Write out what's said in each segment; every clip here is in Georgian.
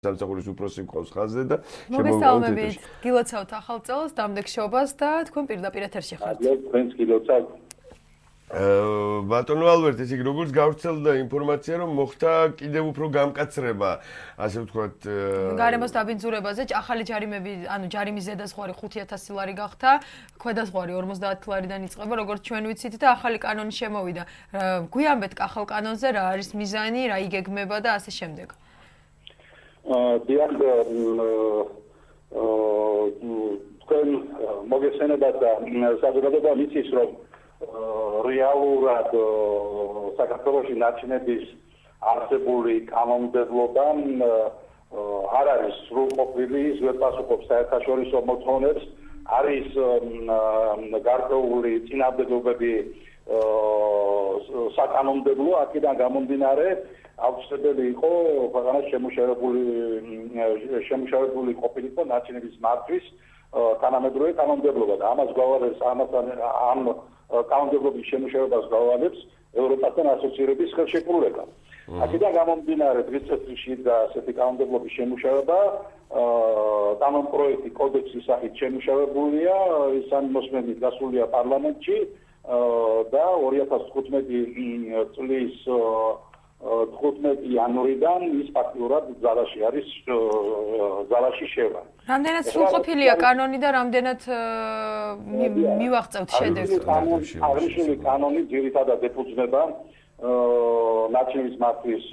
სამსახურის უფროსი მყავს ხაზზე და მოგესალმებით გილოცავთ ახალ წელს დამდეგ შობას და თქვენ პირდაპირ ეთერში ხართ. თქვენს გილოცავთ. ბატონო ალბერტ, ისე როგორც გავრცელდა ინფორმაცია, რომ მოხდა კიდევ უფრო გამკაცრება, ასე ვთქვათ, გარემოს დაბინძურებაზე, ახალი ჯარიმები, ანუ ჯარიმის ზედაზღვარი 5,000 ლარი გახდა, ქვედაზღვარი 50 ლარიდან იწყება, როგორც ჩვენ ვიცით და ახალი კანონი შემოვიდა. გვიამბეთ ახალ კანონზე რა არის მიზანი, რა იგეგმება და ასე შემდეგ. დიახ, თქვენ მოგესალმებით და საზოგადოება მიცის, რომ რეალურად საქართველოში ნაჩინების არსებული კანონმდებლობა არ არის სრულყოფილი, ვერ პასუხობს საერთაშორისო მოთხოვნებს, არის გარკვეული წინააღმდეგობები საკანონმდებლო აქედან გამომდინარე აუცილებელი იყო ქვეყანას შემუშავებული ყოფილიყო ნაჩინების მართვის თანამედროვე კანონმდებლობა და ამას გვავალებს ამ კანონმდებლობის შემუშავებას გვავალებს ევროპასთან ასოცირების ხელშეკრულება. აქედან გამომდინარე დღის წესრიგში და ასეთი კანონმდებლობის შემუშავება კანონპროექტი კოდექსის სახით შემუშავებულია, ის ამოსმენით გასულია პარლამენტში და 2015 წლის 15 იანვრიდან ის ფაქტურად ძალაში არის, ძალაში შევა. რამდენად სრულყოფილია კანონი და რამდენად მივაღწევთ შედეგს? აღნიშნული კანონი ძირითადად ეფუძნება ნაჩინების მართვის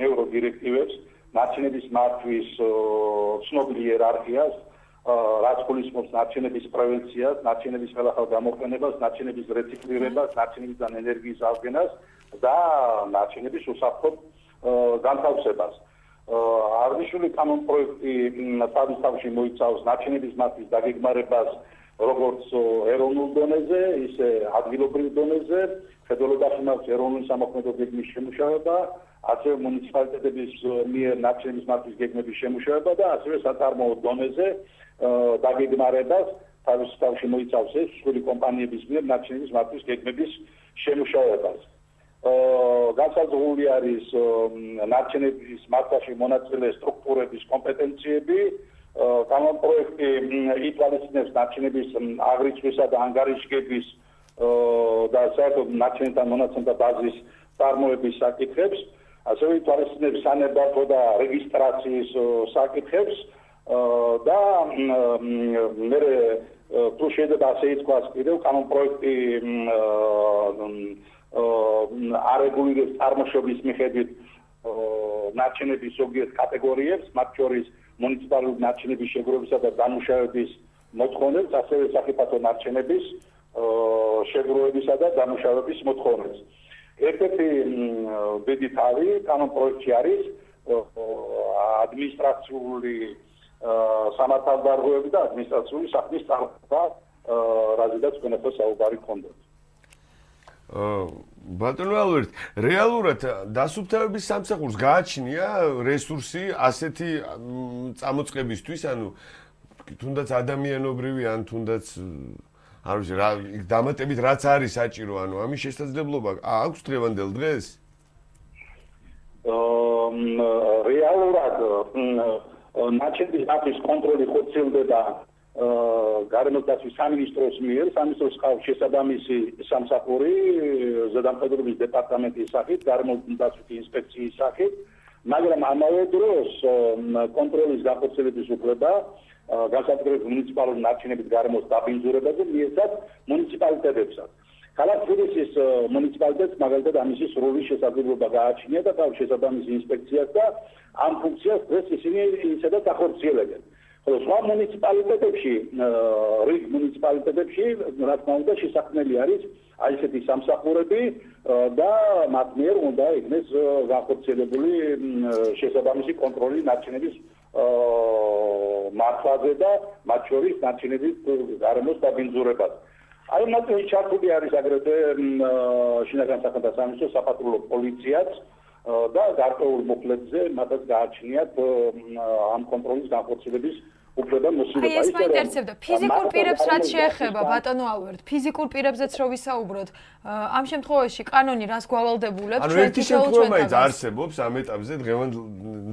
ევროდირექტივებს, ნაჩინების მართვის ცნობილ იერარქიას, რაც გულისხმობს ნაჩინების პრევენციას, ნაჩინების ხელახალ გამოყენებას, ნაჩინების რეციკლირებას, ნაჩინებიდან ენერგიის აღდგენას და ნაჩინების უსაფრთხო განთავსებას. აღნიშნული კანონპროექტი თავის თავში მოიცავს ნაჩინების მართვის დაგეგმარებას როგორც ეროვნულ დონეზე, ისე ადგილობრივ დონეზე, ფედერალობაში მაქვს ეროვნული სამოქმედო გეგმის შემუშავება, ასევე მუნიციპალიტეტების მიერ ნაჩინების მართვის გეგმების შემუშავება და ასევე საწარმოო დონეზე დაგეგმარებას თავის თავში მოიცავს ეს მსხვილი კომპანიების მიერ ნაჩინების მართვის გეგმების შემუშავებას. განსაზღვრული არის ნაჩინების მართვაში მონაწილე სტრუქტურების კომპეტენციები. კანონპროექტი ითვალისწინებს ნაჩინების აღრიცხვისა და ანგარიშგების და საერთოდ ნაჩინებთან მონაცემთა ბაზის წარმოების საკითხებს, ასევე ითვალისწინებს სანებართვო და რეგისტრაციის საკითხებს და მე თუ შეიძლება ასე ითქვას კიდევ კანონპროექტი არეგულირებს წარმოშობის მიხედვით ნაჩინების ზოგიერთ კატეგორიებს, მათ შორის მუნიციპალური ნაჩინების შეგროვებისა და დამუშავების მოთხოვნებს, ასევე სახიფათო ნაჩინების შეგროვებისა და დამუშავების მოთხოვნებს. ერთ-ერთი დიდი თავი კანონპროექტში არის ადმინისტრაციული სამართალდარღვევები და ადმინისტრაციული საქმის წარმოება, რაზედაც თქვენ ახლა საუბარი გქონდათ. ბატონო ალბერტ, რეალურად დასუფთავების სამსახურს გააჩნია რესურსი ასეთი წამოწყებისთვის, ანუ თუნდაც ადამიანობრივი ან თუნდაც არ ვიცი რა დამატებით რაც არის საჭირო, ანუ ამის შესაძლებლობა აქვს დღევანდელ დღეს? რეალურად ნაჩინების მართვის კონტროლი ხორციელდება გარემოს დაცვის სამინისტროს მიერ, სამინისტროს ყავს შესაბამისი სამსახური ზედამხედველობის დეპარტამენტის სახით, გარემოს დაცვის ინსპექციის სახით, მაგრამ ამავე დროს კონტროლის განხორციელების უფლება განსაკუთრებით მუნიციპალური ნაჩინების გარემოს დაბინძურებაზე მიეცათ მუნიციპალიტეტებსაც. ქალაქ თბილისის მუნიციპალიტეტს მაგალითად ამისი სრული შესაძლებლობა გააჩნია და ყავს შესაბამისი ინსპექციას და ამ ფუნქციას დღეს ისინი ისედაც ახორციელებენ. ხოლო სხვა მუნიციპალიტეტებში, რიგ მუნიციპალიტეტებში, რა თქმა უნდა, შესაქმნელი არის აი ესეთი სამსახურები და მათ მიერ უნდა იქნეს განხორციელებული შესაბამისი კონტროლი ნაჩინების მართვაზე და მათ შორის ნაჩინების გარემოს დაბინძურებას. აი მათი ჩართული არის აგრეთვე შინაგან საქმეთა სამინისტრო, საპატრულო პოლიციაც და გარკვეულ მოხლებზე მათაც გააჩნიათ ამ კონტროლის განხორციელების უფლებამოსილება. აი ეს მაინტერესებდა. ფიზიკურ პირებს რაც შეეხება, ბატონო ალვერტ, ფიზიკურ პირებზეც რო ვისაუბროთ, ამ შემთხვევაში კანონი რას გვავალდებულებს? ანუ ერთი შემთხვევა მაინც არსებობს ამ ეტაპზე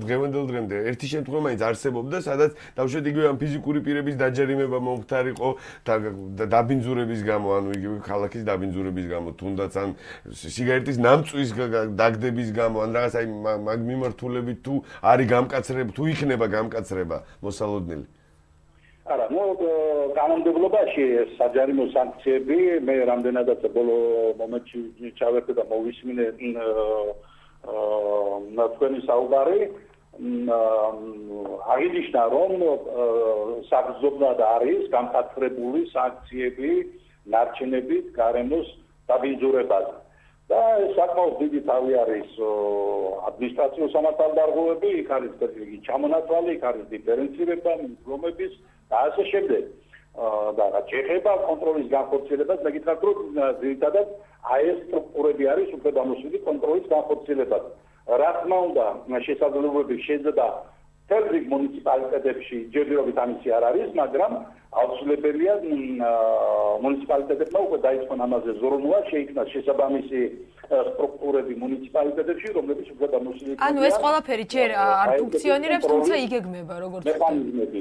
დღევანდელ დღემდე. ერთი შემთხვევა მაინც არსებობდა, სადაც დავუშვათ იგივე ამ ფიზიკური პირების დაჯერიმება მომხდარიყო დაბინძურების გამო, ანუ იგივე ქალაქის დაბინძურების გამო, თუნდაც ან სიგარეტის ნამწვის დაგდების გამო, ან რაღაც აი მაგ მიმართულებით თუ არის გამკაცრება, თუ იქნება გამკაცრება მოსალოდნელი. არა, კანონმდებლობაში საჯარიმო სანქციები მე რამდენადაც ბოლო მომენტში ჩავერთე და მოვისმინე თქვენი საუბარი აღინიშნა რომ საგრძნობლად არის გამკაცრებული სანქციები ნარჩენებით გარემოს დაბინძურებაზე და საკმაოდ დიდი თავი არის ადმინისტრაციულ სამართალდარღვევები, იქ არის იგი ჩამონათვალი, იქ არის დიფერენცირება, მდგომების და ასე შემდეგ. და რაც შეეხება კონტროლის განხორციელებას, მე გითხრათ, რომ ძირითადად აი ეს სტრუქტურები არის უფლებამოსილი კონტროლის განხორციელებას. რა თქმა უნდა, შესაძლებლობები შეიძლება თერგ მუნიციპალიტეტებში ჯერჯერობით ამისი არ არის, მაგრამ აუცილებელია მუნიციპალიტეტებმა უკვე დაიწყონ ამაზე ზრუნვა, შეიქმნას შესაბამისი სტრუქტურები მუნიციპალიტეტებში, რომლებიც უფლებამოსილი ანუ ეს ყველაფერი ჯერ არ ფუნქციონირებს, თუმცა იგეგმება როგორც მექანიზმები.